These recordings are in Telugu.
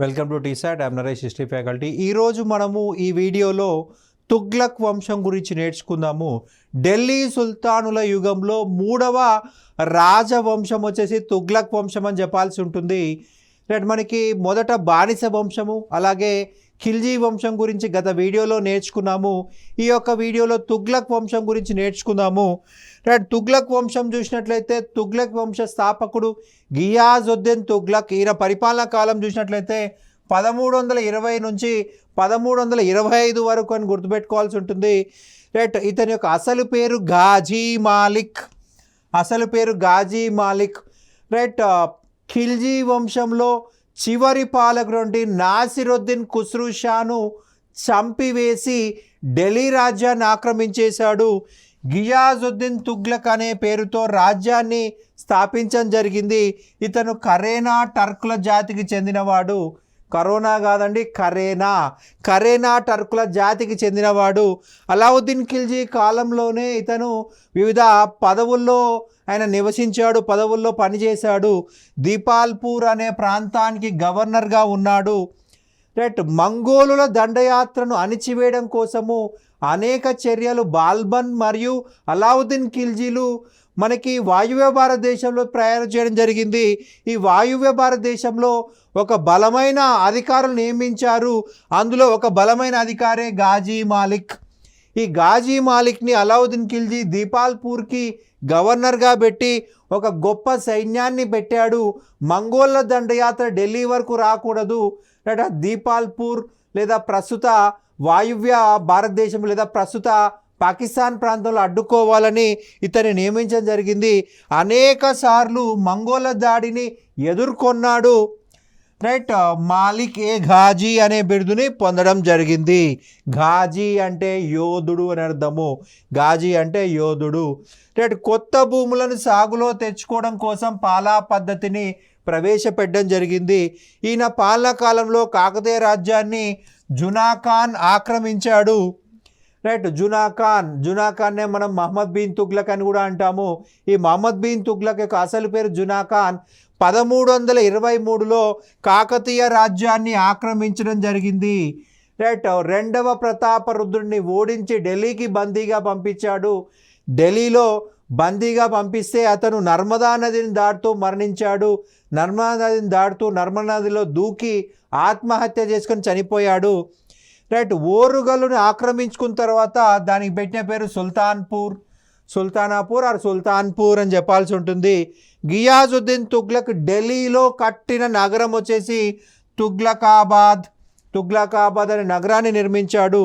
Welcome to T-SAT. I'm Naresh, history faculty. ఈరోజు మనము ఈ వీడియోలో తుగ్లక్ వంశం గురించి నేర్చుకుందాము. ఢిల్లీ సుల్తానుల యుగంలో మూడవ రాజవంశం వచ్చేసి తుగ్లక్ వంశం అని చెప్పాల్సి ఉంటుంది. మనకి మొదట బానిస వంశము, అలాగే ఖిల్జీ వంశం గురించి గత వీడియోలో నేర్చుకున్నాము. ఈ యొక్క వీడియోలో తుగ్లక్ వంశం గురించి నేర్చుకుందాము. తుగ్లక్ వంశం చూసినట్లయితే తుగ్లక్ వంశ స్థాపకుడు గియాజుద్దీన్ తుగ్లక్. ఈయన పరిపాలనా కాలం చూసినట్లయితే 1320 నుంచి 1325 వరకు అని గుర్తుపెట్టుకోవాల్సి ఉంటుంది. ఇతని యొక్క అసలు పేరు గాజీ మాలిక్. ఖిల్జీ వంశంలో చివరి పాలకుడు నుండి నాసిరుద్దీన్ ఖుస్రూ షాను చంపివేసి ఢిల్లీ రాజ్యాన్ని ఆక్రమించేశాడు. గియాజుద్దీన్ తుగ్లక్ అనే పేరుతో రాజ్యాన్ని స్థాపించడం జరిగింది. ఇతను కరేనా టర్కుల జాతికి చెందినవాడు. కరోనా కాదండి, కరేనా టర్కుల జాతికి చెందినవాడు. అలావుద్దీన్ ఖిల్జీ కాలంలోనే ఇతను వివిధ పదవుల్లో ఆయన నివసించాడు, పదవుల్లో పనిచేశాడు. దీపాల్పూర్ అనే ప్రాంతానికి గవర్నర్గా ఉన్నాడు. మంగోలుల దండయాత్రను అణిచివేయడం కోసము అనేక చర్యలు బాల్బన్ మరియు అలావుద్దీన్ ఖిల్జీలు మనకి వాయువ్య భారతదేశంలో ప్రయాణం చేయడం జరిగింది. ఈ వాయువ్య భారతదేశంలో ఒక బలమైన అధికారులు నియమించారు. అందులో ఒక బలమైన అధికారే గాజీ మాలిక్. ఈ గాజీ మాలిక్ని అలావుద్దీన్ ఖిల్జీ దీపాల్పూర్కి గవర్నర్గా పెట్టి ఒక గొప్ప సైన్యాన్ని పెట్టాడు. మంగోళ్ళ దండయాత్ర ఢిల్లీ వరకు రాకూడదు, దీపాల్పూర్ లేదా ప్రస్తుత వాయువ్య భారతదేశం లేదా ప్రస్తుత పాకిస్తాన్ ప్రాంతంలో అడ్డుకోవాలని ఇతన్ని నియమించడం జరిగింది. అనేక సార్లు మంగోళ్ళ దాడిని ఎదుర్కొన్నాడు. మాలిక్ ఘాజీ అనే బిరుదుని పొందడం జరిగింది. ఘాజీ అంటే యోధుడు అని అర్థము. ఘాజీ అంటే యోధుడు. కొత్త భూములను సాగులో తెచ్చుకోవడం కోసం పాలా పద్ధతిని ప్రవేశపెట్టడం జరిగింది. ఈయన పాలనా కాలంలో కాకతీయ రాజ్యాన్ని జునాఖాన్ ఆక్రమించాడు. జునాఖాన్నే మనం మహమ్మద్ బిన్ తుగ్లక్ అని కూడా అంటాము. ఈ మహమ్మద్ బిన్ తుగ్లక్ యొక్క అసలు పేరు జునాఖాన్. 1323లో కాకతీయ రాజ్యాన్ని ఆక్రమించడం జరిగింది. రెండవ ప్రతాపరుద్రుడిని ఓడించి ఢిల్లీకి బందీగా పంపించాడు. ఢిల్లీలో బందీగా పంపిస్తే అతను నర్మదా నదిని దాటుతూ మరణించాడు. నర్మదా నదిలో దూకి ఆత్మహత్య చేసుకొని చనిపోయాడు. ఓరుగల్లుని ఆక్రమించుకున్న తర్వాత దానికి పెట్టిన పేరు సుల్తానాపూర్ అని చెప్పాల్సి ఉంటుంది. గియాజుద్దీన్ తుగ్లక్ ఢిల్లీలో కట్టిన నగరం వచ్చేసి తుగ్లకాబాద్ అనే నగరాన్ని నిర్మించాడు.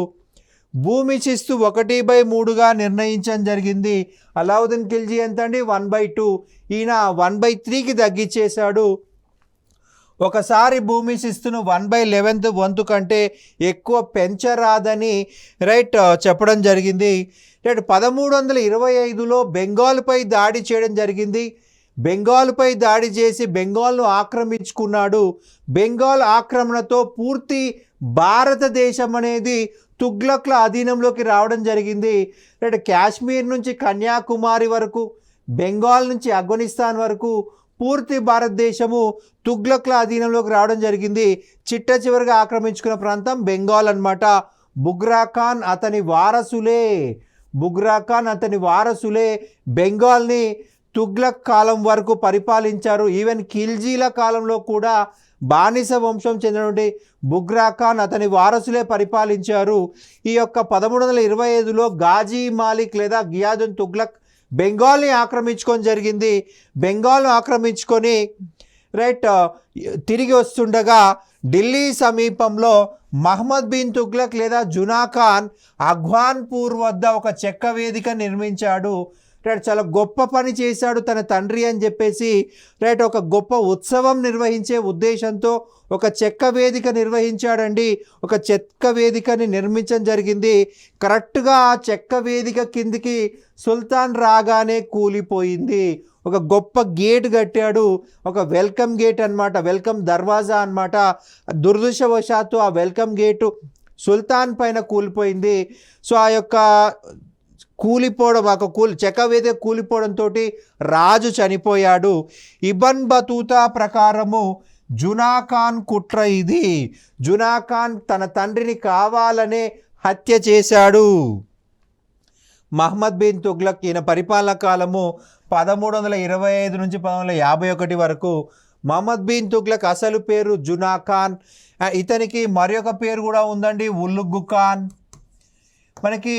భూమి శిస్తు 1/3గా నిర్ణయించడం జరిగింది. అలావుద్దీన్ ఖిల్జీ ఎంత అండి? 1/2. ఈయన 1/3కి తగ్గించేశాడు. ఒకసారి భూమి శిస్తును 1/11 వంతు కంటే ఎక్కువ పెంచరాదని చెప్పడం జరిగింది. 1325లో బెంగాల్పై దాడి చేయడం జరిగింది. బెంగాల్పై దాడి చేసి బెంగాల్ను ఆక్రమించుకున్నాడు. బెంగాల్ ఆక్రమణతో పూర్తి భారతదేశం అనేది తుగ్లక్ల అధీనంలోకి రావడం జరిగింది. కాశ్మీర్ నుంచి కన్యాకుమారి వరకు, బెంగాల్ నుంచి ఆఫ్ఘనిస్తాన్ వరకు పూర్తి భారతదేశము తుగ్లక్ల అధీనంలోకి రావడం జరిగింది. చిట్ట చివరిగా ఆక్రమించుకున్న ప్రాంతం బెంగాల్ అన్నమాట. బుగ్రాఖాన్ అతని వారసులే బెంగాల్ని తుగ్లక్ కాలం వరకు పరిపాలించారు. ఈవెన్ ఖిల్జీల కాలంలో కూడా బానిస వంశం చెందినటువంటి బుగ్రాఖాన్ అతని వారసులే పరిపాలించారు. ఈ యొక్క 1325లో గాజీ మాలిక్ లేదా గియాజుద్దీన్ తుగ్లక్ బెంగాల్ని ఆక్రమించుకొని జరిగింది. బెంగాల్ను ఆక్రమించుకొని తిరిగి వస్తుండగా ఢిల్లీ సమీపంలో మహమ్మద్ బిన్ తుగ్లక్ లేదా జునాఖాన్ అఘ్వాన్పూర్ వద్ద ఒక చెక్క వేదిక నిర్మించాడు. చాలా గొప్ప పని చేశాడు తన తండ్రి అని చెప్పేసి ఒక గొప్ప ఉత్సవం నిర్వహించే ఉద్దేశంతో ఒక చెక్క వేదిక నిర్వహించాడండి. ఒక చెక్క వేదికని నిర్మించడం జరిగింది. కరెక్ట్గా ఆ చెక్క వేదిక కిందికి సుల్తాన్ రాగానే కూలిపోయింది. ఒక గొప్ప గేట్ కట్టాడు, ఒక వెల్కమ్ గేట్ అన్నమాట, వెల్కమ్ దర్వాజా అన్నమాట. దురదృష్టవశాత్తు ఆ వెల్కమ్ గేటు సుల్తాన్ పైన కూలిపోయింది. సో ఆ యొక్క చెక్క వేదిక కూలిపోవడంతో రాజు చనిపోయాడు. ఇబన్ బతూతా ప్రకారము జునాఖాన్ కుట్ర ఇది. జునాఖాన్ తన తండ్రిని కావాలనే హత్య చేశాడు. మహమ్మద్ బిన్ తుగ్లక్ ఈయన పరిపాలన కాలము 1325 నుంచి 1351 వరకు. మహమ్మద్ బిన్ తుగ్లక్ అసలు పేరు జునాఖాన్. ఇతనికి మరొక పేరు కూడా ఉందండి, ఉలుగు ఖాన్. మనకి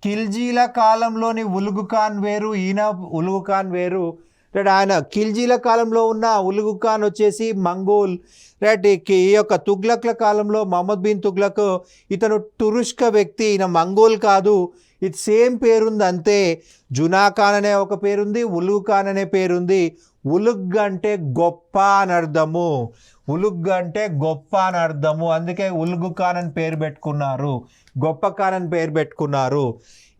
ఖిల్జీల కాలంలోని ఉలుగు ఖాన్ వేరు, ఈయన ఉలుగు ఖాన్ వేరు. రైట్, ఆయన ఖిల్జీల కాలంలో ఉన్న ఉలుగు ఖాన్ వచ్చేసి మంగోల్. రైట్, ఈ యొక్క తుగ్లక్ల కాలంలో మహమ్మద్ బిన్ తుగ్లక్ ఇతను తురుష్క వ్యక్తి, ఈయన మంగోల్ కాదు. ఇది సేమ్ పేరుంది అంతే. జునాఖాన్ అనే ఒక పేరుంది, ఉలుగు ఖాన్ అనే పేరుంది. ఉలుగ్ అంటే గొప్ప అని అర్థము, ఉలుగ్ అంటే గొప్ప అని అర్థము. అందుకే ఉలుగు ఖాన్ అని పేరు పెట్టుకున్నారు, గొప్ప ఖాన్ అని పేరు పెట్టుకున్నారు.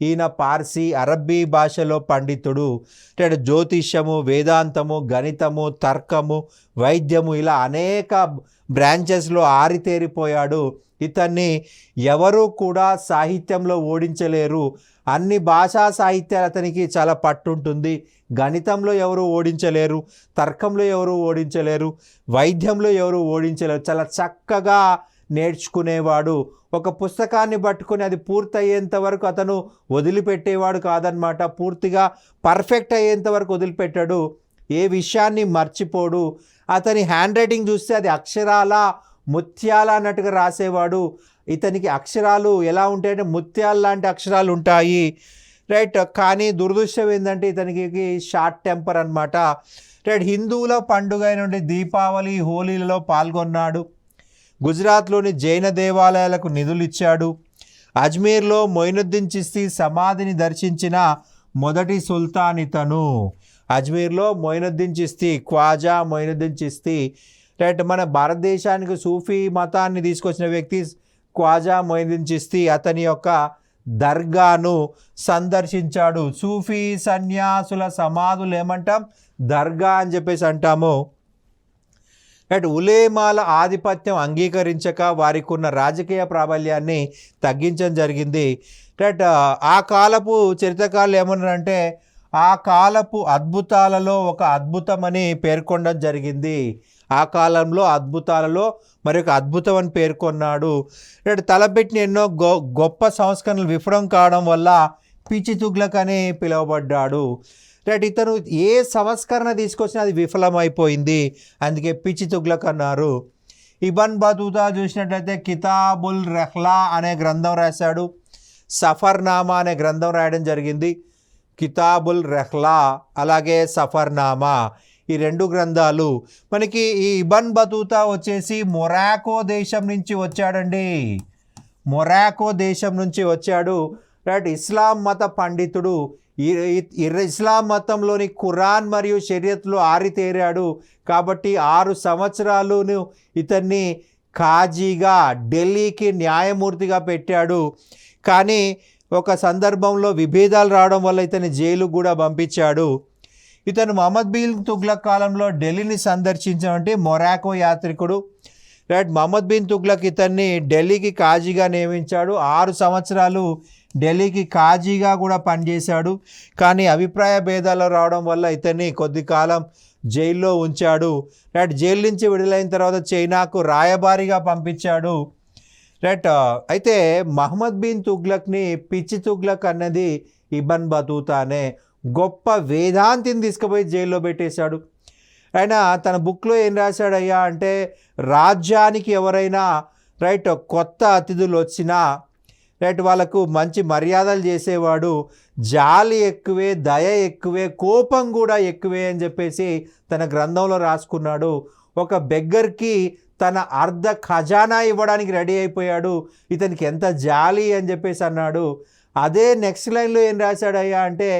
ఈయన పార్సీ అరబ్బీ భాషలో పండితుడు. అంటే జ్యోతిష్యము, వేదాంతము, గణితము, తర్కము, వైద్యము ఇలా అనేక బ్రాంచెస్లో ఆరితేరిపోయాడు. ఇతన్ని ఎవరు కూడా సాహిత్యంలో ఓడించలేరు. అన్ని భాషా సాహిత్యాలు అతనికి చాలా పట్టుంటుంది. గణితంలో ఎవరు ఓడించలేరు, తర్కంలో ఎవరు ఓడించలేరు, వైద్యంలో ఎవరు ఓడించలేరు. చాలా చక్కగా నేర్చుకునేవాడు. ఒక పుస్తకాన్ని పట్టుకొని అది పూర్తయ్యేంత వరకు అతను వదిలిపెట్టేవాడు కాదనమాట. పూర్తిగా పర్ఫెక్ట్ అయ్యేంత వరకు వదిలిపెట్టాడు. ఏ విషయాన్ని మర్చిపోడు. అతని హ్యాండ్ రైటింగ్ చూస్తే అది అక్షరాల ముత్యాల అన్నట్టుగా రాసేవాడు. ఇతనికి అక్షరాలు ఎలా ఉంటాయంటే ముత్యాల లాంటి అక్షరాలు ఉంటాయి. రైట్, కానీ దురదృష్టం ఏంటంటే ఇతనికి షార్ట్ టెంపర్ అనమాట. రైట్, హిందువుల పండుగ అయిన దీపావళి, హోలీలలో పాల్గొన్నాడు. గుజరాత్లోని జైన దేవాలయాలకు నిధులు ఇచ్చాడు. అజ్మీర్లో మొయినుద్దీన్ చిస్తీ సమాధిని దర్శించిన మొదటి సుల్తాన్ ఇతను. అజ్మీర్లో మొయినుద్దీన్ చిస్తీ, ఖ్వాజా మొయినుద్దీన్ చిస్తీ. రైట్, మన భారతదేశానికి సూఫీ మతాన్ని తీసుకొచ్చిన వ్యక్తి ఖ్వాజా మొయినుద్దీన్ చిస్తీ. అతని యొక్క దర్గాను సందర్శించాడు. సూఫీ సన్యాసుల సమాధులు ఏమంటాం? దర్గా అని చెప్పేసి అంటాము. రైట్, ఉలేమాల ఆధిపత్యం అంగీకరించక వారికి ఉన్న రాజకీయ ప్రాబల్యాన్ని తగ్గించడం జరిగింది. రైట్, ఆ కాలపు చరిత్రకారులు ఏమన్నారంటే ఆ కాలపు అద్భుతాలలో ఒక అద్భుతమని పేర్కొనడం జరిగింది. ఆ కాలంలో అద్భుతాలలో మరి ఒక అద్భుతం అని పేర్కొన్నాడు. రైట్, తలపెట్టిన ఎన్నో గొప్ప సంస్కరణలు విఫలం కావడం వల్ల పిచ్చి తుగ్లక్ అని పిలువబడ్డాడు. రైట్, ఇతను ఏ సంస్కరణ తీసుకొచ్చినా అది విఫలమైపోయింది, అందుకే పిచ్చి తుగ్లక్ అన్నారు. ఇబన్ బతూతా చూసినట్లయితే కితాబుల్ రెహ్లా అనే గ్రంథం రాశాడు. సఫర్నామా అనే గ్రంథం రాయడం జరిగింది. కితాబుల్ రెహ్లా అలాగే సఫర్నామా ఈ రెండు గ్రంథాలు. మనకి ఈ ఇబన్ బతూతా వచ్చేసి మొరాకో దేశం నుంచి వచ్చాడండి. మొరాకో దేశం నుంచి వచ్చాడు. రైట్, ఇస్లాం మత పండితుడు. ఇస్లాం మతంలోని ఖురాన్ మరియు షరియత్లో ఆరితేరాడు. కాబట్టి 6 సంవత్సరాలను ఇతన్ని ఖాజీగా ఢిల్లీకి న్యాయమూర్తిగా పెట్టాడు. కానీ ఒక సందర్భంలో విభేదాలు రావడం వల్ల ఇతన్ని జైలుకు కూడా పంపించాడు. ఇతను మహమ్మద్ బిన్ తుగ్లక్ కాలంలో ఢిల్లీని సందర్శించినటువంటి మొరాకో యాత్రికుడు. రైట్, మహమ్మద్ బిన్ తుగ్లక్ ఇతన్ని ఢిల్లీకి కాజీగా నియమించాడు. 6 సంవత్సరాలు ఢిల్లీకి కాజీగా కూడా పనిచేశాడు. కానీ అభిప్రాయ భేదాలు రావడం వల్ల ఇతన్ని కొద్ది కాలం జైల్లో ఉంచాడు. రైట్, జైలు నుంచి విడుదలైన తర్వాత చైనాకు రాయబారిగా పంపించాడు. రైట్, అయితే మహమ్మద్ బిన్ తుగ్లక్ని పిచ్చి తుగ్లక్ అన్నది ఇబన్ బతూతానే. గొప్ప వేదాంతిని తీసుకుపోయి జైల్లో పెట్టేశాడు. ఆయన తన బుక్లో ఏం రాశాడయ్యా అంటే రాజ్యానికి ఎవరైనా రైట్ కొత్త అతిథులు వచ్చినా రైట్ వాళ్ళకు మంచి మర్యాదలు చేసేవాడు. జాలి ఎక్కువే, దయ ఎక్కువే, కోపం కూడా ఎక్కువే అని చెప్పేసి తన గ్రంథంలో రాసుకున్నాడు. ఒక బెగ్గర్కి తన అర్ధ ఖజానా ఇవ్వడానికి రెడీ అయిపోయాడు. ఇతనికి ఎంత జాలి అని చెప్పేసి అన్నాడు. అదే నెక్స్ట్ లైన్లో ఏం రాశాడయ్యా అంటే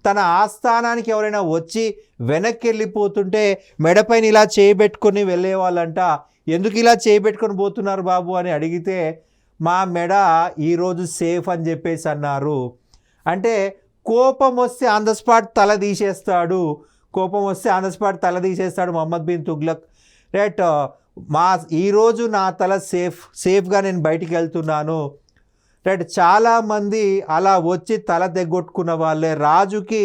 తన ఆస్థానానికి ఎవరైనా వచ్చి వెనక్కి వెళ్ళిపోతుంటే మెడపైన ఇలా చేయబెట్టుకొని వెళ్ళేవాళ్ళంట. ఎందుకు ఇలా చేయబెట్టుకొని పోతున్నారు బాబు అని అడిగితే మా మెడ ఈరోజు సేఫ్ అని చెప్పేసి అన్నారు. అంటే కోపం వస్తే ఆన్ ద స్పాట్ తల తీసేస్తాడు. కోపం వస్తే ఆన్ ద స్పాట్ తల తీసేస్తాడు మహమ్మద్ బిన్ తుగ్లక్. రైట్, ఈరోజు నా తల సేఫ్గా నేను బయటికి వెళ్తున్నాను. రైట్, చాలామంది అలా వచ్చి తల తెగొట్టుకున్న వాళ్ళే. రాజుకి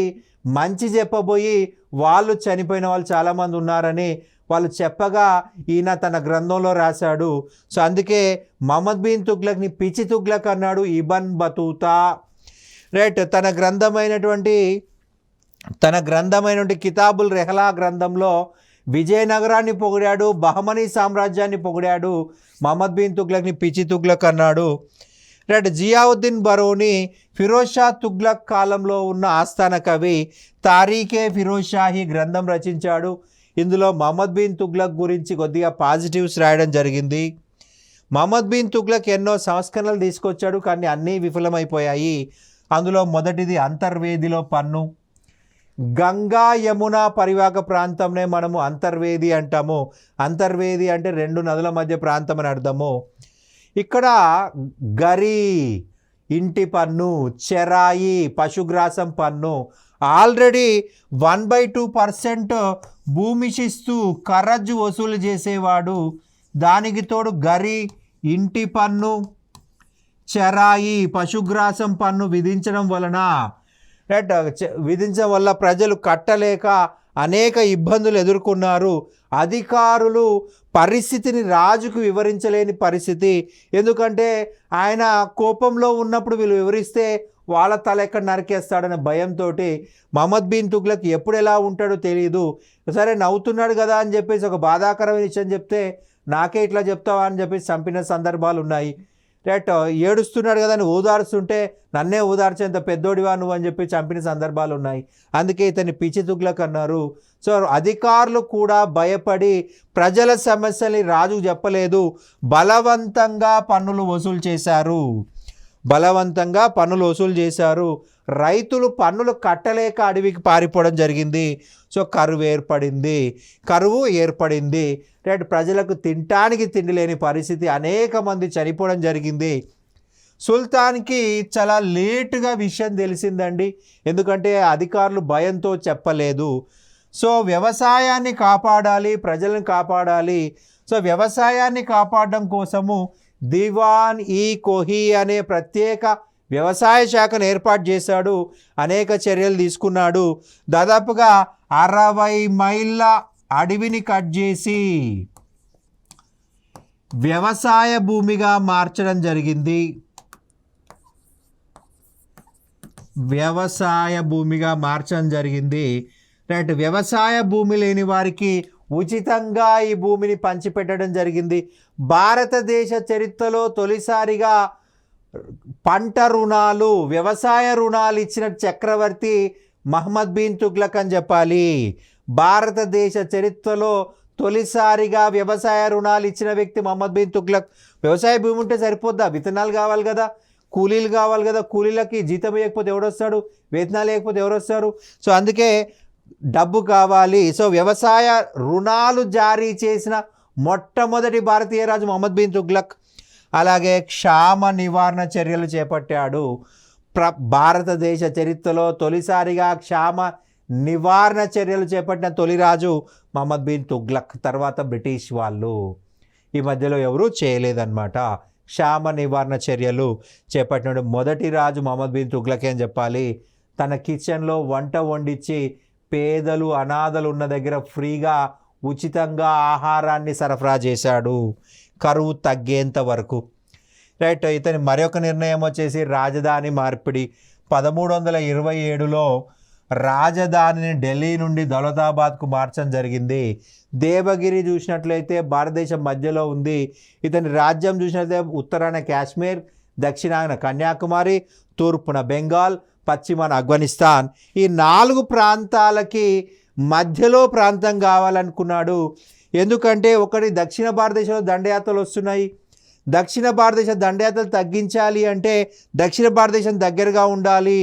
మంచి చెప్పబోయి వాళ్ళు చనిపోయిన వాళ్ళు చాలామంది ఉన్నారని వాళ్ళు చెప్పగా ఈయన తన గ్రంథంలో రాశాడు. సో అందుకే మహమ్మద్ బిన్ తుగ్లక్ని పిచ్చి తుగ్లక్ అన్నాడు ఇబన్ బతూతా. రైట్. తన గ్రంథమైనటువంటి కితాబుల్ రెహ్లా గ్రంథంలో విజయనగరాన్ని పొగిడాడు, బహమనీ సామ్రాజ్యాన్ని పొగిడాడు. మహమ్మద్ బిన్ తుగ్లక్ని పిచ్చి తుగ్లక్ అన్నాడు. రైట్. జియావుద్దీన్ బరోని ఫిరోజ్ షా తుగ్లక్ కాలంలో ఉన్న ఆస్థాన కవి తారీఖే ఫిరోజ్ షాహీ గ్రంథం రచించాడు. ఇందులో మహమ్మద్ బిన్ తుగ్లక్ గురించి కొద్దిగా పాజిటివ్స్ రాయడం జరిగింది. మహమ్మద్ బిన్ తుగ్లక్ ఎన్నో సంస్కరణలు తీసుకొచ్చాడు, కానీ అన్నీ విఫలమైపోయాయి. అందులో మొదటిది అంతర్వేదిలో పన్ను. గంగా యమున పరివాహక ప్రాంతంనే మనము అంతర్వేది అంటాము. అంతర్వేది అంటే 2 నదుల మధ్య ప్రాంతం అని అర్థము. ఇక్కడ గరి ఇంటి పన్ను, చెరాయి పశుగ్రాసం పన్ను, ఆల్రెడీ 1/2% భూమి శిస్తు ఖరజు వసూలు చేసేవాడు. దానికి తోడు గరి ఇంటి పన్ను, చెరాయి పశుగ్రాసం పన్ను విధించడం వల్ల ప్రజలు కట్టలేక అనేక ఇబ్బందులు ఎదుర్కొన్నారు. అధికారులు పరిస్థితిని రాజుకు వివరించలేని పరిస్థితి. ఎందుకంటే ఆయన కోపంలో ఉన్నప్పుడు వీళ్ళు వివరిస్తే వాళ్ళ తల ఎక్కడ నరికేస్తాడనే భయంతో మహమ్మద్ బిన్ తుగ్లక్ ఎప్పుడు ఎలా ఉంటాడో తెలియదు. సరే నవ్వుతున్నాడు కదా అని చెప్పేసి ఒక బాధాకరమైన విషయం చెప్తే నాకే ఇట్లా చెప్తావా అని చెప్పేసి చంపిన సందర్భాలు ఉన్నాయి. రైట్. ఏడుస్తున్నాడు కదా అని ఓదార్స్తుంటే నన్నే ఓదార్చేంత పెద్దోడివా నువ్వు అని చెప్పి చంపిన సందర్భాలు ఉన్నాయి. అందుకే ఇతన్ని పిచ్చి తుగ్లక్ అన్నారు. సో అధికారులు కూడా భయపడి ప్రజల సమస్యల్ని రాజుకు చెప్పలేదు, బలవంతంగా పన్నులు వసూలు చేశారు. రైతులు పన్నులు కట్టలేక అడవికి పారిపోవడం జరిగింది. సో కరువు ఏర్పడింది. రైట్. ప్రజలకు తినటానికి తిండి లేని పరిస్థితి, అనేక మంది చనిపోవడం జరిగింది. సుల్తాన్కి చాలా లేటుగా విషయం తెలిసిందండి, ఎందుకంటే అధికారులు భయంతో చెప్పలేదు. సో వ్యవసాయాన్ని కాపాడాలి, ప్రజలను కాపాడాలి. సో వ్యవసాయాన్ని కాపాడడం కోసము దివాన్ ఈ కోహి అనే ప్రత్యేక వ్యవసాయ శాఖను ఏర్పాటు చేశాడు. అనేక చర్యలు తీసుకున్నాడు. దాదాపుగా 60 మైళ్ళ అడవిని కట్ చేసి వ్యవసాయ భూమిగా మార్చడం జరిగింది. రైట్. వ్యవసాయ భూమి లేని వారికి ఉచితంగా ఈ భూమిని పంచిపెట్టడం జరిగింది. భారతదేశ చరిత్రలో తొలిసారిగా పంట రుణాలు, వ్యవసాయ రుణాలు ఇచ్చిన చక్రవర్తి మహమ్మద్ బిన్ తుగ్లక్ అని చెప్పాలి. భారతదేశ చరిత్రలో తొలిసారిగా వ్యవసాయ రుణాలు ఇచ్చిన వ్యక్తి మహమ్మద్ బిన్ తుగ్లక్. వ్యవసాయ భూమి ఉంటే సరిపోద్దా? విత్తనాలు కావాలి కదా, కూలీలు కావాలి కదా, కూలీలకి జీతం వేయకపోతే ఎవడొస్తాడు, వేతనాలు లేకపోతే ఎవరొస్తారు? సో అందుకే డబ్బు కావాలి. సో వ్యవసాయ రుణాలు జారీ చేసిన మొట్టమొదటి భారతీయ రాజు మహమ్మద్ బిన్ తుగ్లక్. అలాగే క్షామ నివారణ చర్యలు చేపట్టాడు. భారతదేశ చరిత్రలో తొలిసారిగా క్షామ నివారణ చర్యలు చేపట్టిన తొలి రాజు మహమ్మద్ బిన్ తుగ్లక్. తర్వాత బ్రిటిష్ వాళ్ళు, ఈ మధ్యలో ఎవరూ చేయలేదన్నమాట. క్షామ నివారణ చర్యలు చేపట్టిన మొదటి రాజు మహమ్మద్ బిన్ తుగ్లక్ అని చెప్పాలి. తన కిచెన్లో వంట వండించి పేదలు అనాథలు ఉన్న దగ్గర ఫ్రీగా ఉచితంగా ఆహారాన్ని సరఫరా చేశాడు, కరువు తగ్గేంత వరకు. రైట్. ఇతని మరొక నిర్ణయం వచ్చేసి రాజధాని మార్పిడి. 1327లో రాజధానిని ఢిల్లీ నుండి దౌలతాబాద్కు మార్చడం జరిగింది. దేవగిరి చూసినట్లయితే భారతదేశం మధ్యలో ఉంది. ఇతని రాజ్యం చూసినట్లయితే ఉత్తరాన కాశ్మీర్, దక్షిణాన కన్యాకుమారి, తూర్పున బెంగాల్, పశ్చిమాన ఆఫ్ఘనిస్తాన్. ఈ 4 ప్రాంతాలకి మధ్యలో ప్రాంతం కావాలనుకున్నాడు. ఎందుకంటే ఒకటి దక్షిణ భారతదేశంలో దండయాత్రలు వస్తున్నాయి. దక్షిణ భారతదేశ దండయాత్రలు తగ్గించాలి అంటే దక్షిణ భారతదేశం దగ్గరగా ఉండాలి.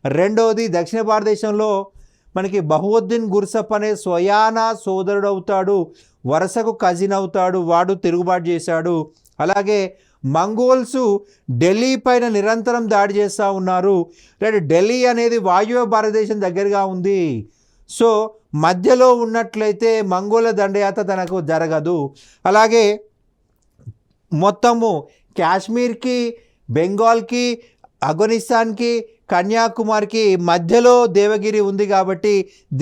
రెండవది, దక్షిణ భారతదేశంలో మనకి బహువుద్దీన్ గుర్సప్ అనే స్వయానా సోదరుడు అవుతాడు, వరుసకు కజిన్ అవుతాడు, వాడు తిరుగుబాటు చేశాడు. అలాగే మంగోల్స్ ఢిల్లీ పైన నిరంతరం దాడి చేస్తూ ఉన్నారు. ఢిల్లీ అనేది వాయువ్య భారతదేశం దగ్గరగా ఉంది. సో మధ్యలో ఉన్నట్లయితే మంగోల దండయాత్ర తనకు జరగదు. అలాగే మొత్తము కాశ్మీర్కి, బెంగాల్కి, ఆఫ్ఘనిస్తాన్కి, కన్యాకుమారికి మధ్యలో దేవగిరి ఉంది కాబట్టి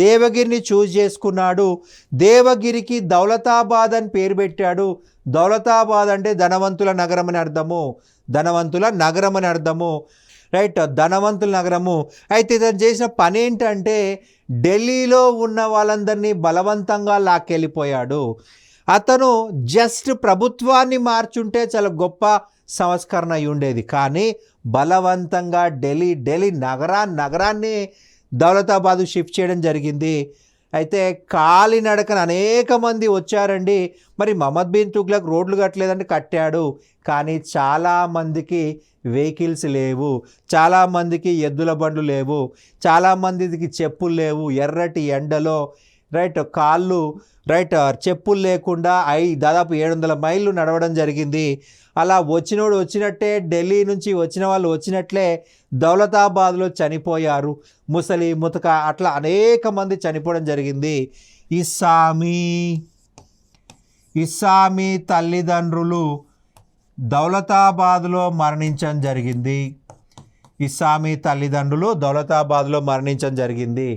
దేవగిరిని చూజ్ చేసుకున్నాడు. దేవగిరికి దౌలతాబాద్ అని పేరు పెట్టాడు. దౌలతాబాద్ అంటే ధనవంతుల నగరం అని అర్థము, ధనవంతుల నగరం అని అర్థము, రైట్, ధనవంతుల నగరము. అయితే ఇతను చేసిన పని ఏంటంటే ఢిల్లీలో ఉన్న వాళ్ళందరినీ బలవంతంగా లాక్కెళ్ళిపోయాడు. అతను జస్ట్ ప్రభుత్వాన్ని మార్చుంటే చాలా గొప్ప సంస్కరణ అయి ఉండేది, కానీ బలవంతంగా ఢిల్లీ నగరాన్ని దౌలతాబాదు షిఫ్ట్ చేయడం జరిగింది. అయితే కాలినడకన అనేక మంది వచ్చారండి. మరి మహమ్మద్ బిన్ తుగ్లక్ రోడ్లు కట్టలేదంటే కట్టాడు, కానీ చాలామందికి వెహికల్స్ లేవు, చాలామందికి ఎద్దుల బండ్లు లేవు, చాలామందికి చెప్పులు లేవు. ఎర్రటి ఎండలో రైట్ కాళ్ళు రైట్ చెప్పులు లేకుండా దాదాపు 700 మైళ్ళు నడవడం జరిగింది. అలా వచ్చినోడు వచ్చినట్టే, ఢిల్లీ నుంచి వచ్చిన వాళ్ళు వచ్చినట్లే దౌలతాబాద్లో చనిపోయారు. ముసలి ముతక అట్లా అనేక మంది చనిపోవడం జరిగింది. ఇస్సామీ తల్లిదండ్రులు దౌలతాబాద్లో మరణించడం జరిగింది. ఇస్సామీ తల్లిదండ్రులు దౌలతాబాద్లో మరణించడం జరిగింది.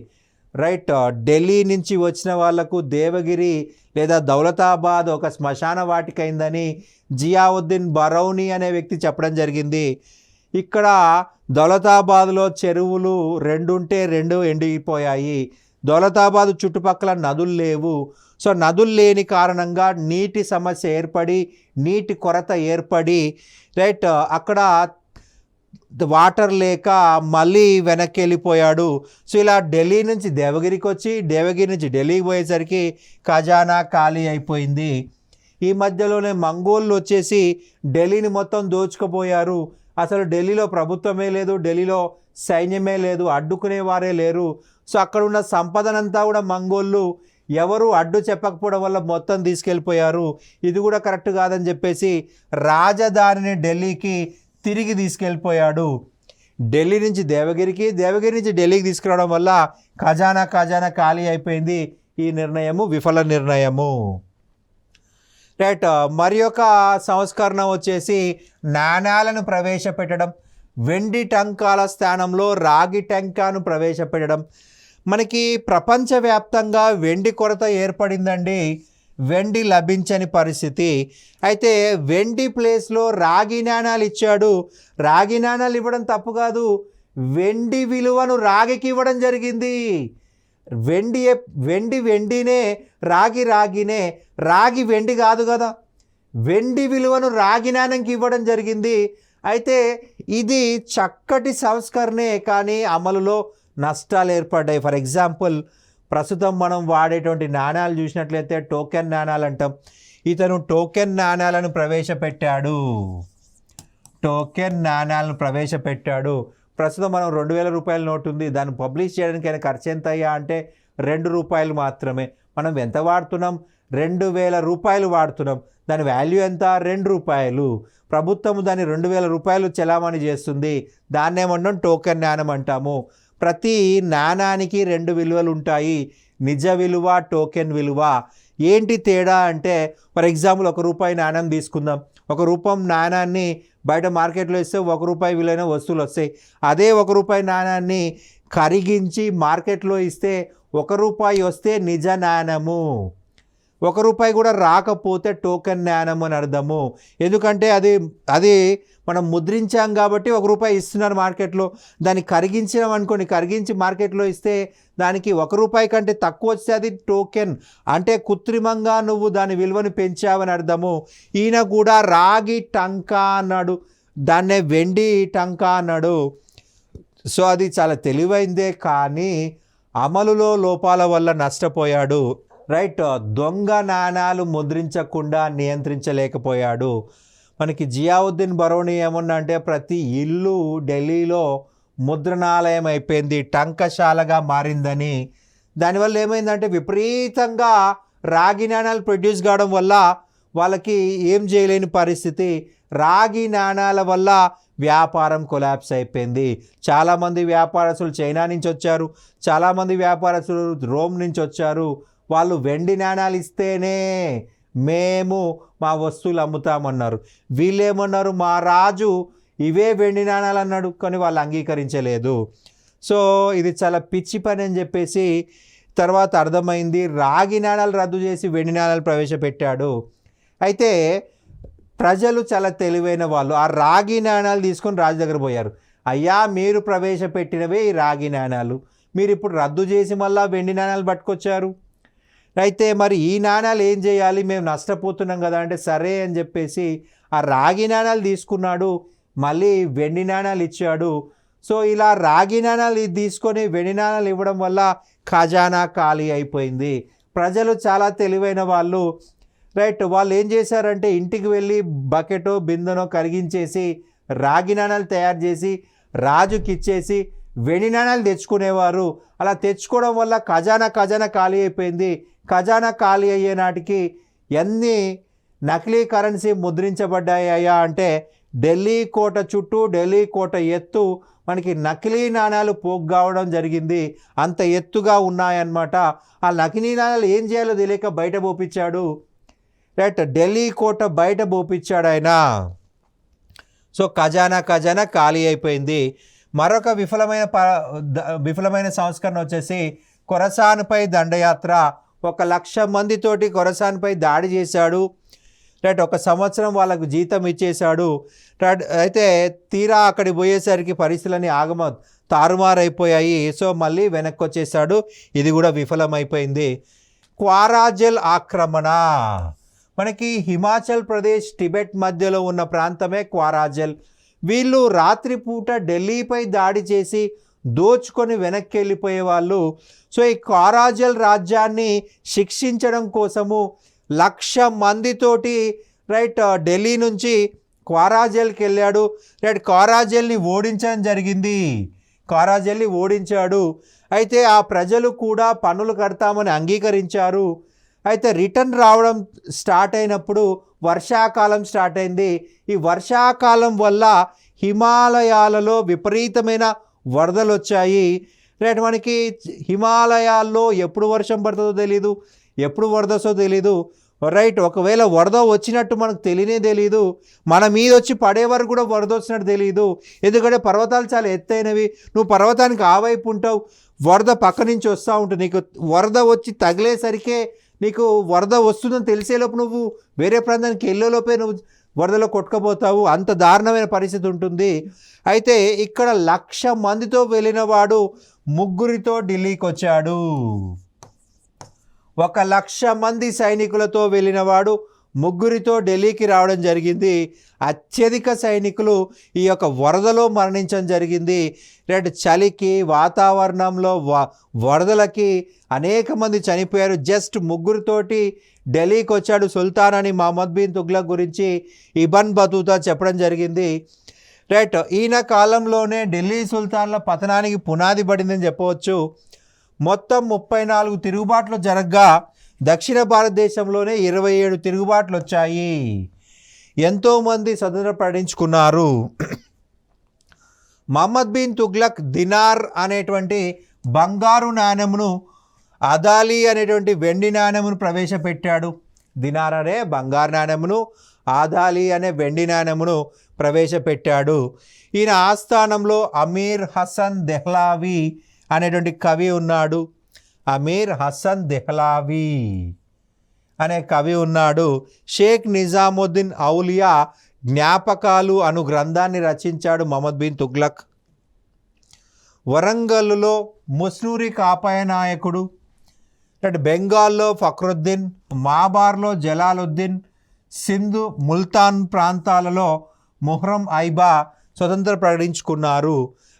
రైట్, ఢిల్లీ నుంచి వచ్చిన వాళ్లకు దేవగిరి లేదా దౌలతాబాద్ ఒక శ్మశాన వాటిక అయిందని జియావుద్దీన్ బరౌని అనే వ్యక్తి చెప్పడం జరిగింది. ఇక్కడ దౌలతాబాద్లో చెరువులు 2 ఉంటే 2 ఎండిపోయాయి. దౌలతాబాద్ చుట్టుపక్కల నదులు లేవు. సో నదులు లేని కారణంగా నీటి సమస్య ఏర్పడి, నీటి కొరత ఏర్పడి రైట్ అక్కడ వాటర్ లేక మళ్ళీ వెనక్కి వెళ్ళిపోయాడు. సో ఇలా ఢిల్లీ నుంచి దేవగిరికి వచ్చి, దేవగిరి నుంచి ఢిల్లీకి పోయేసరికి ఖజానా ఖాళీ అయిపోయింది. ఈ మధ్యలోనే మంగోళ్ళు వచ్చేసి ఢిల్లీని మొత్తం దోచుకుపోయారు. అసలు ఢిల్లీలో ప్రభుత్వమే లేదు, ఢిల్లీలో సైన్యమే లేదు, అడ్డుకునేవారే లేరు. సో అక్కడ ఉన్న సంపదనంతా కూడా మంగోళ్ళు ఎవరు అడ్డు చెప్పకపోవడం వల్ల మొత్తం తీసుకెళ్ళిపోయారు. ఇది కూడా కరెక్ట్ కాదని చెప్పేసి రాజధానిని ఢిల్లీకి తిరిగి తీసుకెళ్ళిపోయాడు. ఢిల్లీ నుంచి దేవగిరికి, దేవగిరి నుంచి ఢిల్లీకి తీసుకురావడం వల్ల ఖజానా ఖాళీ అయిపోయింది. ఈ నిర్ణయము విఫల నిర్ణయము. రైట్, మరి ఒక సంస్కరణ వచ్చేసి నాణ్యాలను ప్రవేశపెట్టడం. వెండి టంకాల స్థానంలో రాగి టంకాను ప్రవేశపెట్టడం. మనకి ప్రపంచవ్యాప్తంగా వెండి కొరత ఏర్పడిందండి, వెండి లభించని పరిస్థితి. అయితే వెండి ప్లేస్లో రాగి నాణాలు ఇచ్చాడు. రాగి నాణాలు ఇవ్వడం తప్పు కాదు, వెండి విలువను రాగికి ఇవ్వడం జరిగింది. వెండినే, రాగినే, రాగి వెండి కాదు కదా. వెండి విలువను రాగి నాణ్యంకి ఇవ్వడం జరిగింది. అయితే ఇది చక్కటి సంస్కరణే, కానీ అమలులో నష్టాలు ఏర్పడ్డాయి. ఫర్ ఎగ్జాంపుల్ ప్రస్తుతం మనం వాడేటువంటి నాణాలు చూసినట్లయితే టోకెన్ నాణాలు అంటాం. ఇతను టోకెన్ నాణాలను ప్రవేశపెట్టాడు. ప్రస్తుతం మనం 2000 రూపాయల నోటు ఉంది, దాన్ని పబ్లిష్ చేయడానికి అయినా ఖర్చు ఎంత అయ్యా అంటే 2 రూపాయలు మాత్రమే. మనం ఎంత వాడుతున్నాం? 2000 రూపాయలు వాడుతున్నాం. దాని వాల్యూ ఎంత? 2 రూపాయలు. ప్రభుత్వం దాన్ని 2000 రూపాయలు చెలామణి చేస్తుంది. దాన్నేమన్నాం టోకెన్ నాణం అంటాము. ప్రతి నాణానికి 2 విలువలు ఉంటాయి, నిజ విలువ, టోకెన్ విలువ. ఏంటి తేడా అంటే ఫర్ ఎగ్జాంపుల్ 1 రూపాయి నాణ్యం తీసుకుందాం. 1 రూపాయి నాణాన్ని బయట మార్కెట్లో ఇస్తే 1 రూపాయి విలువైన వస్తువులు వస్తాయి. అదే 1 రూపాయి నాణాన్ని కరిగించి మార్కెట్లో ఇస్తే 1 రూపాయి వస్తే నిజ నాణ్యము, 1 రూపాయి కూడా రాకపోతే టోకెన్ నాణ్యం అని అర్థము. ఎందుకంటే అది మనం ముద్రించాం కాబట్టి 1 రూపాయి ఇస్తున్నారు మార్కెట్లో. దాన్ని కరిగించాం అనుకోండి, కరిగించి మార్కెట్లో ఇస్తే దానికి 1 రూపాయి కంటే తక్కువ వస్తే అది టోకెన్, అంటే కృత్రిమంగా నువ్వు దాని విలువను పెంచావని అర్థము. ఈయన కూడా రాగి టంకా అన్నాడు, దాన్నే వెండి టంకా అన్నాడు. సో అది చాలా తెలివైందే, కానీ అమలులో లోపాల వల్ల నష్టపోయాడు. రైట్, దొంగ నాణాలు ముద్రించకుండా నియంత్రించలేకపోయాడు. మనకి జియావుద్దీన్ బరౌని ఏమన్నా అంటే ప్రతి ఇల్లు ఢిల్లీలో ముద్రణాలయం అయిపోయింది, టంకశాలగా మారిందని. దానివల్ల ఏమైందంటే విపరీతంగా రాగి నాణాలు ప్రొడ్యూస్ కావడం వల్ల వాళ్ళకి ఏం చేయలేని పరిస్థితి. రాగి నాణాల వల్ల వ్యాపారం కొలాప్స్ అయిపోయింది. చాలామంది వ్యాపారస్తులు చైనా నుంచి వచ్చారు, చాలామంది వ్యాపారస్తులు రోమ్ నుంచి వచ్చారు. వాళ్ళు వెండి నాణాలు ఇస్తేనే మేము మా వస్తువులు అమ్ముతామన్నారు. వీళ్ళేమన్నారు, మా రాజు ఇవే వెండి నాణాలు అన్నాడు, కానీ వాళ్ళు అంగీకరించలేదు. సో ఇది చాలా పిచ్చి పని అని చెప్పేసి తర్వాత అర్థమైంది. రాగి నాణాలు రద్దు చేసి వెండి నాణాలు ప్రవేశపెట్టాడు. అయితే ప్రజలు చాలా తెలివైన వాళ్ళు, ఆ రాగి నాణాలు తీసుకొని రాజు దగ్గర పోయారు. అయ్యా, మీరు ప్రవేశపెట్టినవే ఈ రాగి నాణాలు, మీరు ఇప్పుడు రద్దు చేసి మళ్ళీ వెండి నాణాలు పట్టుకొచ్చారు. అయితే మరి ఈ నాణాలు ఏం చేయాలి, మేము నష్టపోతున్నాం కదా అంటే సరే అని చెప్పేసి ఆ రాగి నాణాలు తీసుకున్నాడు, మళ్ళీ వెండి నాణాలు ఇచ్చాడు. సో ఇలా రాగి నాణాలు తీసుకొని వెండి నాణాలు ఇవ్వడం వల్ల ఖజానా ఖాళీ అయిపోయింది. ప్రజలు చాలా తెలివైన వాళ్ళు, రైట్. వాళ్ళు ఏం చేశారంటే ఇంటికి వెళ్ళి బకెటో బిందెనో కరిగించేసి రాగి నాణాలు తయారు చేసి రాజుకి ఇచ్చేసి వెండి నాణాలు తెచ్చుకునేవారు. అలా తెచ్చుకోవడం వల్ల ఖజానా ఖాళీ అయిపోయింది. ఖజానా ఖాళీ అయ్యే నాటికి ఎన్ని నకిలీ కరెన్సీ ముద్రించబడ్డాయా అంటే ఢిల్లీ కోట చుట్టూ, ఢిల్లీ కోట ఎత్తు మనకి నకిలీ నాణాలు పోగు కావడం జరిగింది. అంత ఎత్తుగా ఉన్నాయన్నమాట. ఆ నకిలీ నాణాలు ఏం చేయాలో తెలియక బయట పోపించాడు, రైట్. ఢిల్లీ కోట బయట పోపించాడు ఆయన. సో ఖజానా ఖాళీ అయిపోయింది. మరొక విఫలమైన సంస్కరణ వచ్చేసి ఖొరాసాన్పై దండయాత్ర. 1,00,000 మందితోటి ఖొరాసాన్పై దాడి చేశాడు, రైట్. 1 సంవత్సరం వాళ్ళకు జీతం ఇచ్చేశాడు, రైట్. అయితే తీరా అక్కడికి పోయేసరికి పరిస్థితులని తారుమారైపోయాయి. సో మళ్ళీ వెనక్కి వచ్చేసాడు. ఇది కూడా విఫలమైపోయింది. క్వారాజెల్ ఆక్రమణ. మనకి హిమాచల్ ప్రదేశ్, టిబెట్ మధ్యలో ఉన్న ప్రాంతమే క్వారాజెల్. వీళ్ళు రాత్రిపూట ఢిల్లీపై దాడి చేసి దోచుకొని వెనక్కి వెళ్ళిపోయేవాళ్ళు. సో ఈ క్వారాజెల్ రాజ్యాన్ని శిక్షించడం కోసము 1,00,000 మందితోటి, రైట్, ఢిల్లీ నుంచి క్వారాజెల్కి వెళ్ళాడు, రైట్. క్వారాజెల్ని ఓడించడం జరిగింది, క్వారాజెల్ని ఓడించాడు. అయితే ఆ ప్రజలు కూడా పన్నులు కడతామని అంగీకరించారు. అయితే రిటర్న్ రావడం స్టార్ట్ అయినప్పుడు వర్షాకాలం స్టార్ట్ అయింది. ఈ వర్షాకాలం వల్ల హిమాలయాలలో విపరీతమైన వరదలు వచ్చాయి, రైట్. మనకి హిమాలయాల్లో ఎప్పుడు వర్షం పడుతుందో తెలీదు, ఎప్పుడు వరద వస్తుందో తెలీదు, రైట్. ఒకవేళ వరద వచ్చినట్టు మనకు తెలియదు, మన మీద వచ్చి పడే వరకు కూడా వరద వచ్చినట్టు తెలియదు. ఎందుకంటే పర్వతాలు చాలా ఎత్తైనవి, నువ్వు పర్వతానికి ఆ వైపు ఉంటావు, వరద పక్క నుంచి వస్తూ ఉంటుంది. నీకు వరద వచ్చి తగిలేసరికే నీకు వరద వస్తుందని తెలిసేలోపు నువ్వు వేరే ప్రాంతానికి వెళ్ళేలోపే నువ్వు వరదలో కొట్టుకుపోతావు. అంత దారుణమైన పరిస్థితి ఉంటుంది. అయితే ఇక్కడ 1,00,000 మందితో వెళ్ళిన వాడు 3 ఢిల్లీకి వచ్చాడు. 1,00,000 మంది సైనికులతో వెళ్ళిన వాడు 3 ఢిల్లీకి రావడం జరిగింది. అత్యధిక సైనికులు ఈ యొక్క వరదలో మరణించడం జరిగింది, రైట్. చలికి, వాతావరణంలో వరదలకి అనేక మంది చనిపోయారు. జస్ట్ 3 ఢిల్లీకి వచ్చాడు. సుల్తాన్ అని మహమ్మద్ బిన్ తుగ్లక్ గురించి ఇబన్ బతూతా చెప్పడం జరిగింది, రైట్. ఈయన కాలంలోనే ఢిల్లీ సుల్తాన్ల పతనానికి పునాది పడిందని చెప్పవచ్చు. మొత్తం 34 తిరుగుబాట్లు జరగగా దక్షిణ భారతదేశంలోనే 27 తిరుగుబాట్లు వచ్చాయి. ఎంతోమంది స్వతంత్రం ప్రకటించుకున్నారు. మహమ్మద్ బిన్ తుగ్లక్ దినార్ అనేటువంటి బంగారు నాణెమును, అదాలి అనేటువంటి వెండి నాణెమును ప్రవేశపెట్టాడు. దినార్ అనే బంగారు నాణెమును, ఆదాలి అనే వెండి నాణెమును ప్రవేశపెట్టాడు. ఈయన ఆస్థానంలో అమీర్ హసన్ దెహ్లావి అనేటువంటి కవి ఉన్నాడు. అమీర్ హసన్ దెహ్లావి అనే కవి ఉన్నాడు. షేక్ నిజాముద్దీన్ ఔలియా జ్ఞాపకాలు అను గ్రంథాన్ని రచించాడు మహమ్మద్ బిన్ తుగ్లక్. వరంగల్లో ముస్నూరి కాపాయ నాయకుడు, బెంగాల్లో ఫక్రుద్దీన్, మాబార్లో జలాలుద్దీన్, సింధు, ముల్తాన్ ప్రాంతాలలో ముహర్రం ఐబా స్వతంత్రం ప్రకటించుకున్నారు.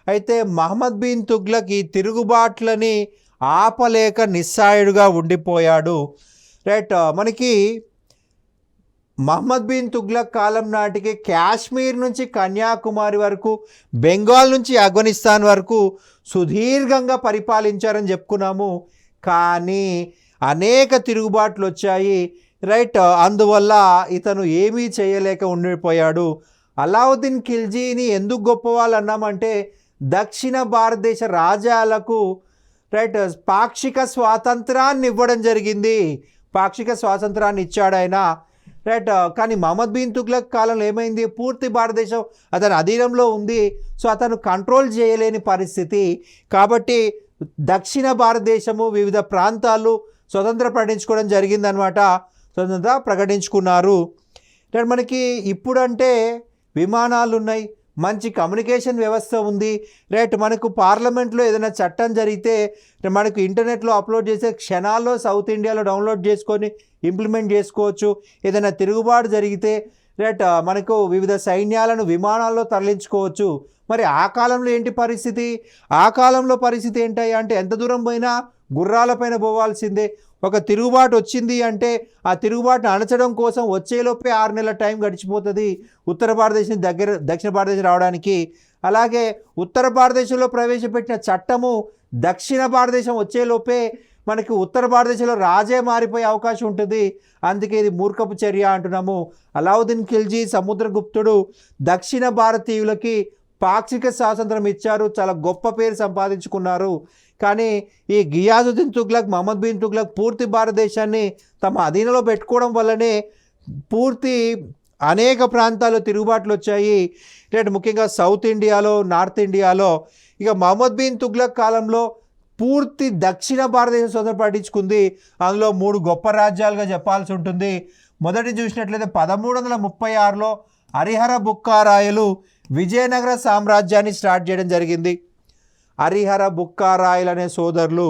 అయితే మహమ్మద్ బిన్ తుగ్లక్ ఈ తిరుగుబాట్లని ఆపలేక నిస్సాయుడుగా ఉండిపోయాడు, రైట్. మనకి మహమ్మద్ బిన్ తుగ్లక్ కాలం నాటికి కాశ్మీర్ నుంచి కన్యాకుమారి వరకు, బెంగాల్ నుంచి ఆఫ్ఘనిస్తాన్ వరకు సుదీర్ఘంగా పరిపాలించారని చెప్పుకున్నాము. కానీ అనేక తిరుగుబాట్లు వచ్చాయి, రైట్. అందువల్ల ఇతను ఏమీ చేయలేక ఉండిపోయాడు. అలావుద్దీన్ ఖిల్జీని ఎందుకు గొప్పవాళ్ళు అన్నామంటే దక్షిణ భారతదేశ రాజ్యాలకు, రైట్, పాక్షిక స్వాతంత్రాన్ని ఇవ్వడం జరిగింది. పాక్షిక స్వాతంత్రాన్ని ఇచ్చాడు ఆయన, రైట్. కానీ మహమ్మద్ బిన్ తుగ్లక్ కాలంలో ఏమైంది, పూర్తి భారతదేశం అతని అధీనంలో ఉంది. సో అతను కంట్రోల్ చేయలేని పరిస్థితి. కాబట్టి దక్షిణ భారతదేశము వివిధ ప్రాంతాలు స్వతంత్ర ప్రకటించుకోవడం జరిగిందనమాట. స్వతంత్ర ప్రకటించుకున్నారు. మనకి ఇప్పుడంటే విమానాలు ఉన్నాయి, మంచి కమ్యూనికేషన్ వ్యవస్థ ఉంది. రైట్. మనకు పార్లమెంట్లో ఏదైనా చట్టం జరిగితే మనకు ఇంటర్నెట్లో అప్లోడ్ చేసే క్షణాల్లో సౌత్ ఇండియాలో డౌన్లోడ్ చేసుకొని ఇంప్లిమెంట్ చేసుకోవచ్చు. ఏదైనా తిరుగుబాటు జరిగితే రైట్ మనకు వివిధ సైన్యాలను విమానాల్లో తరలించుకోవచ్చు. మరి ఆ కాలంలో ఏంటి పరిస్థితి? ఆ కాలంలో పరిస్థితి ఏంటయ్యా అంటే ఎంత దూరం పోయినా గుర్రాలపైన పోవాల్సిందే. ఒక తిరుగుబాటు వచ్చింది అంటే ఆ తిరుగుబాటును అణచడం కోసం వచ్చేలోపే 6 నెలల టైం గడిచిపోతుంది ఉత్తర భారతదేశం దక్షిణ భారతదేశం రావడానికి. అలాగే ఉత్తర భారతదేశంలో ప్రవేశపెట్టిన చట్టము దక్షిణ భారతదేశం వచ్చేలోపే మనకి ఉత్తర భారతదేశంలో రాజే మారిపోయే అవకాశం ఉంటుంది. అందుకే ఇది మూర్ఖపు చర్య అంటున్నాము. అలావుద్దీన్ ఖిల్జీ సముద్రగుప్తుడు దక్షిణ భారతీయులకి పాక్షిక స్వాతంత్రం ఇచ్చారు, చాలా గొప్ప పేరు సంపాదించుకున్నారు. కానీ ఈ గియాజుద్దీన్ తుగ్లక్, మహమ్మద్ బిన్ తుగ్లక్ పూర్తి భారతదేశాన్ని తమ అధీనంలో పెట్టుకోవడం వల్లనే పూర్తి అనేక ప్రాంతాల్లో తిరుగుబాట్లు వచ్చాయి. ముఖ్యంగా సౌత్ ఇండియాలో, నార్త్ ఇండియాలో. ఇక మహమ్మద్ బిన్ తుగ్లక్ కాలంలో పూర్తి దక్షిణ భారతదేశం స్వతంత్రం ప్రకటించుకుంది. అందులో 3 గొప్ప రాజ్యాలుగా చెప్పాల్సి ఉంటుంది. మొదటి చూసినట్లయితే 1336లో హరిహర బుక్కారాయలు విజయనగర సామ్రాజ్యాన్ని స్టార్ట్ చేయడం జరిగింది. హరిహర బుక్కారాయలు అనే సోదరులు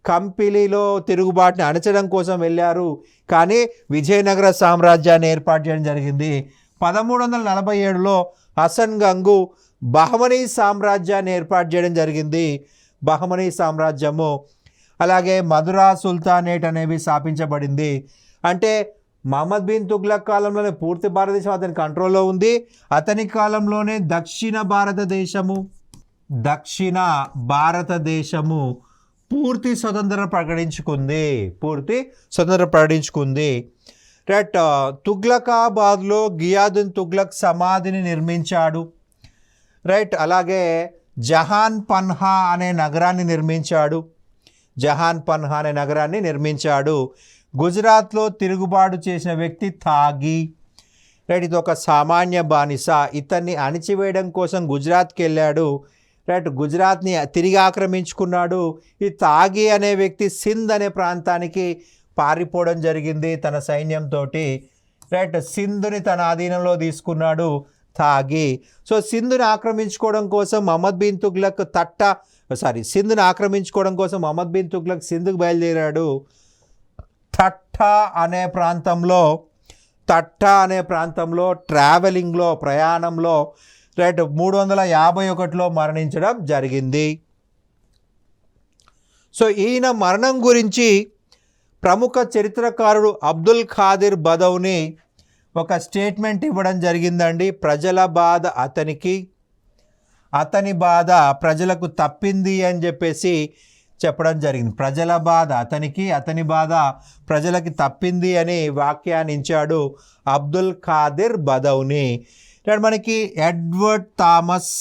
కంపిలిలో తిరుగుబాటుని అణచడం కోసం వెళ్ళారు, కానీ విజయనగర సామ్రాజ్యాన్ని ఏర్పాటు చేయడం జరిగింది. 1347లో హసన్ గంగు బహమనీ సామ్రాజ్యాన్ని ఏర్పాటు చేయడం జరిగింది. బహమనీ సామ్రాజ్యము. అలాగే మధురా సుల్తానేట్ అనేవి స్థాపించబడింది. అంటే మహమ్మద్ బిన్ తుగ్లక్ కాలంలోనే పూర్తి భారతదేశం అతని కంట్రోల్లో ఉంది. అతని కాలంలోనే దక్షిణ భారతదేశము పూర్తి స్వతంత్రం ప్రకటించుకుంది. రైట్. తుగ్లకాబాద్లో గియాదుద్దీన్ తుగ్లక్ సమాధిని నిర్మించాడు. రైట్. అలాగే జహాన్ పన్హా అనే నగరాన్ని నిర్మించాడు. గుజరాత్లో తిరుగుబాటు చేసిన వ్యక్తి తాగి. రైట్. ఇది ఒక సామాన్య బానిస. ఇతన్ని అణిచివేయడం కోసం గుజరాత్కి వెళ్ళాడు. రైట్. గుజరాత్ని తిరిగి ఆక్రమించుకున్నాడు. ఈ తాగి అనే వ్యక్తి సింధ్ అనే ప్రాంతానికి పారిపోవడం జరిగింది తన సైన్యంతో. రైట్. సింధుని తన ఆధీనంలో తీసుకున్నాడు తాగి. సో సింధుని ఆక్రమించుకోవడం కోసం మహమ్మద్ బిన్ తుగ్లక్ సింధుని ఆక్రమించుకోవడం కోసం మహమ్మద్ బిన్ తుగ్లక్ సింధుకు బయలుదేరాడు. తట్టా అనే ప్రాంతంలో ప్రయాణంలో రైట్ 351లో మరణించడం జరిగింది. సో ఈయన మరణం గురించి ప్రముఖ చరిత్రకారుడు అబ్దుల్ ఖాదిర్ బదౌని ఒక స్టేట్మెంట్ ఇవ్వడం జరిగిందండి. ప్రజల బాధ అతని బాధ ప్రజలకు తప్పింది అని చెప్పేసి చెప్పడం జరిగింది. ప్రజల బాధ అతని బాధ ప్రజలకి తప్పింది అని వ్యాఖ్యానించాడు అబ్దుల్ ఖాదిర్ బదౌని. మనకి ఎడ్వర్డ్ థామస్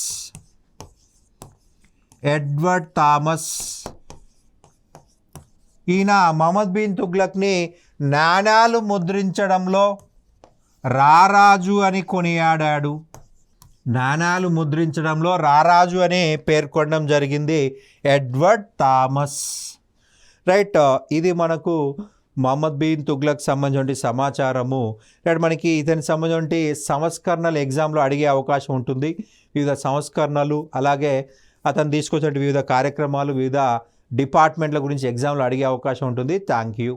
ఈయన మహమ్మద్ బిన్ తుగ్లక్ని నాణాలు ముద్రించడంలో రారాజు అని కొనియాడాడు. నాణాలు ముద్రించడంలో రారాజు అని పేర్కొనడం జరిగింది ఎడ్వర్డ్ థామస్. రైట్. ఇది మనకు మహమ్మద్ బిన్ తుగ్లక్ సంబంధించిన సమాచారము. రైట్. మనకి ఇతనికి సంబంధించిన సంస్కరణలు ఎగ్జామ్లో అడిగే అవకాశం ఉంటుంది. వివిధ సంస్కరణలు, అలాగే అతను తీసుకొచ్చిన వివిధ కార్యక్రమాలు, వివిధ డిపార్ట్మెంట్ల గురించి ఎగ్జామ్లో అడిగే అవకాశం ఉంటుంది. Thank you.